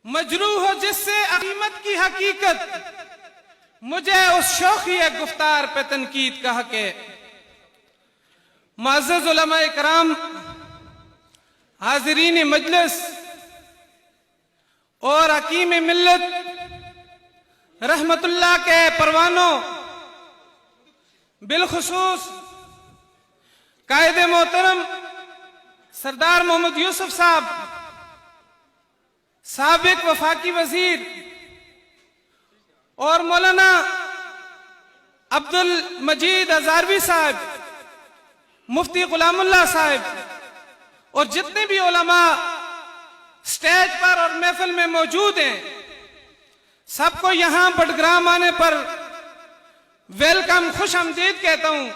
मजरूह हो जिससे अकीमत की हकीकत, मुझे उस शौखी गुफ्तार पे तनकीद कहा के। मुअज़्ज़ज़ उलमा इकराम, हाज़रीन मजलिस और हकीम मिल्लत रहमतुल्लाह के परवानों, बिलखुसूस कायदे मोहतरम सरदार मोहम्मद यूसुफ साहब, साबिक वफाकी वजीर, और मौलाना अब्दुल मजीद हज़ारवी साहब, मुफ्ती गुलामुल्लाह साहब, और जितने भी उलमा स्टेज पर और महफिल में मौजूद हैं, सबको यहां बडग्राम आने पर वेलकम, खुश आमदीद कहता हूं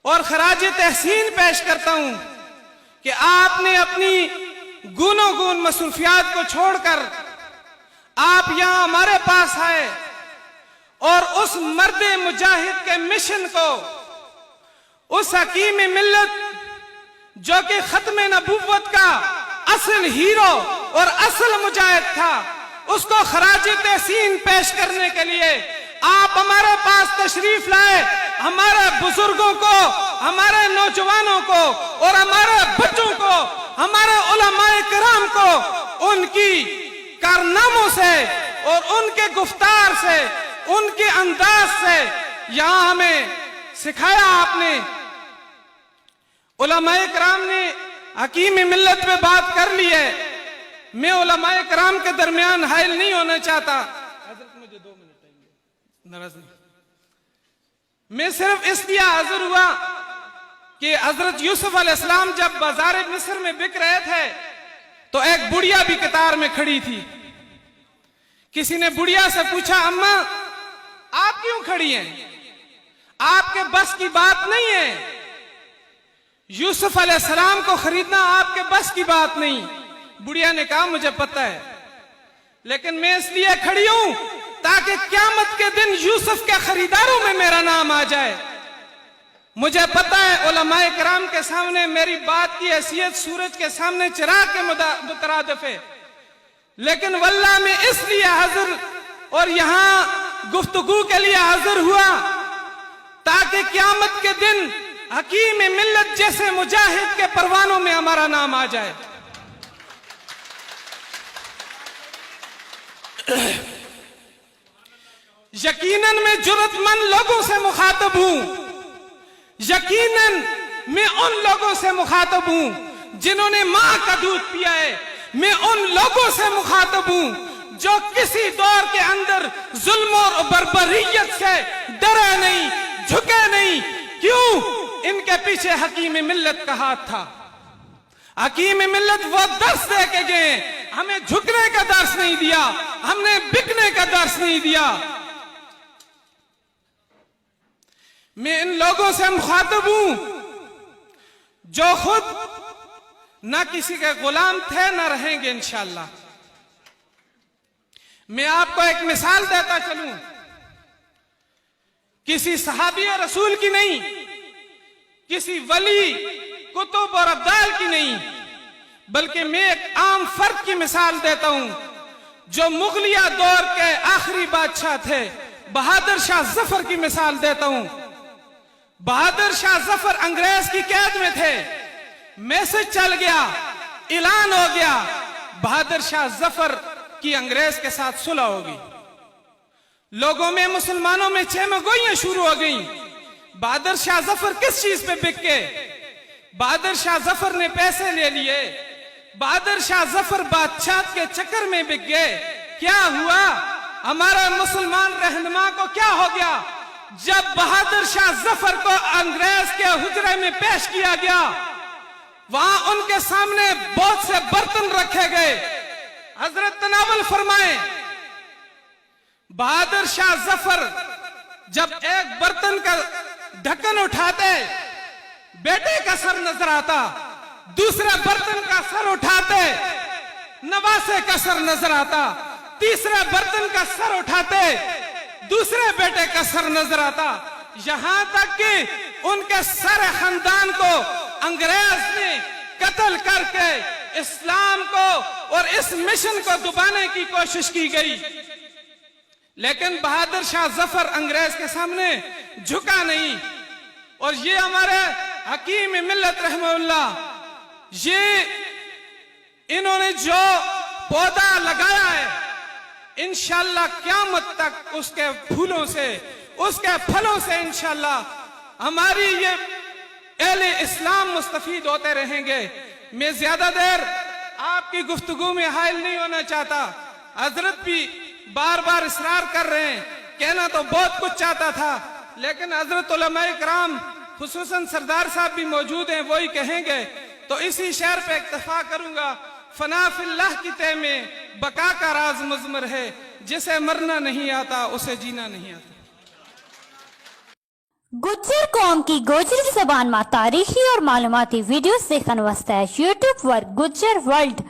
और खराज तहसीन पेश करता हूं कि आपने अपनी गुनो गुन मसरूफियात को छोड़कर आप यहां हमारे पास आए और उस मर्द मुजाहिद के मिशन को, उस हकीम मिल्लत जो कि खत्म नबुव्वत का असल हीरो और असल मुजाहिद था, उसको खराज तहसीन पेश करने के लिए आप हमारे पास तशरीफ लाए। हमारे बुजुर्गों को, हमारे नौजवानों को और हमारे बच्चों को, हमारे उलमाए किराम को उनकी कारनामों से और उनके गुफ्तार से, उनके अंदाज से यहां हमें सिखाया आपने। उलमाए किराम ने हकीम मिल्लत पे बात कर ली है। मैं उलमाए किराम के दरमियान हाइल नहीं होना चाहता। हजरत मुझे 2 मिनट टाइम दे, नाराज नहीं। मैं सिर्फ इसलिए हाजिर हुआ कि हजरत यूसुफ अलैहिस्सलाम जब बाजार मिस्र में बिक रहे थे तो एक बुढ़िया भी कतार में खड़ी थी। किसी ने बुढ़िया से पूछा, अम्मा आप क्यों खड़ी हैं? आपके बस की बात नहीं है। यूसुफ अलैहिस्सलाम को खरीदना आपके बस की बात नहीं। बुढ़िया ने कहा, मुझे पता है, लेकिन मैं इसलिए खड़ी हूं ताकि क़यामत के दिन यूसुफ के खरीदारों में मेरा नाम आ जाए। मुझे पता है उलमाए किराम के सामने मेरी बात की हैसियत सूरज के सामने चिराग के मुतरादिफ है, लेकिन वल्लाह में इसलिए हाजिर और यहां गुफ्तगू के लिए हाजिर हुआ ताकि क़यामत के दिन हकीम मिल्लत जैसे मुजाहिद के परवानों में हमारा नाम आ जाए। यकीनन मैं जुर्रतमंद लोगों से मुखातब हूं। यकीनन मैं उन लोगों से मुखातब हूं जिन्होंने मां का दूध पिया है। मैं उन लोगों से मुखातब हूं जो किसी दौर के अंदर जुल्म और बर्बरियत से डरे नहीं, झुके नहीं। क्यों? इनके पीछे हकीम मिल्लत का हाथ था। हकीम मिल्लत वो दर्स दे के गए, हमें झुकने का दर्स नहीं दिया, हमने बिकने का दर्स नहीं दिया। मैं इन लोगों से मुखातब हूं जो खुद ना किसी के गुलाम थे, ना रहेंगे इंशाअल्लाह। मैं आपको एक मिसाल देता चलूं, किसी सहाबी और रसूल की नहीं, किसी वली, कुतुब और अब्दाल की नहीं, बल्कि मैं एक आम फर्द की मिसाल देता हूं जो मुगलिया दौर के आखिरी बादशाह थे, बहादुर शाह जफर की मिसाल देता हूं। बहादुर शाह जफर अंग्रेज की कैद में थे, मैसेज चल गया, ऐलान हो गया, बहादुर शाह जफर की अंग्रेज के साथ सुलह होगी। लोगों में, मुसलमानों में चहमगोइयां शुरू हो गई। बहादुर शाह जफर किस चीज पे बिक गए? बहादुर शाह जफर ने पैसे ले लिए, बहादुर शाह जफर बादशाह के चक्कर में बिक गए। क्या हुआ? हमारे मुसलमान रहनुमा को क्या हो गया? जब बहादुर शाह जफर को अंग्रेज के हुजरे में पेश किया गया, वहां उनके सामने बहुत से बर्तन रखे गए। हजरत तनावल फरमाए, बहादुर शाह जफर जब एक बर्तन का ढक्कन उठाते, बेटे का सर नजर आता, दूसरे बर्तन का सर उठाते, नवासे का सर नजर आता, तीसरे बर्तन का सर उठाते, दूसरे बेटे का सर नजर आता, यहां तक कि उनके सारे खानदान को अंग्रेज ने कत्ल करके इस्लाम को और इस मिशन को दबाने की कोशिश की गई, लेकिन बहादुर शाह जफर अंग्रेज के सामने झुका नहीं। और ये हमारे हकीम मिल्लत रहमहुल्लाह, ये इन्होंने जो पौधा लगाया है, इंशाअल्लाह क़यामत तक उसके फूलों से, उसके फलों से इंशाअल्लाह हमारी ये अहले इस्लाम मुस्तफीद होते रहेंगे। मैं ज्यादा देर आपकी गुफ्तगू में हायल नहीं होना चाहता। हजरत भी बार बार इसरार कर रहे हैं, कहना तो बहुत कुछ चाहता था, लेकिन हजरत उलमाए कराम खुसूसन सरदार साहब भी मौजूद हैं, वही कहेंगे। तो इसी शेर पे इक्तफा करूंगा। फना फिल्लाह की तय में बका का राज मुज़मर है, जिसे मरना नहीं आता उसे जीना नहीं आता। गुज्जर कौम की गोजरी जबान में तारीखी और मालूमाती वीडियोस देखने वास्ते यूट्यूब पर गुज्जर वर्ल्ड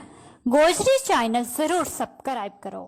गोजरी चैनल जरूर सब्सक्राइब करो।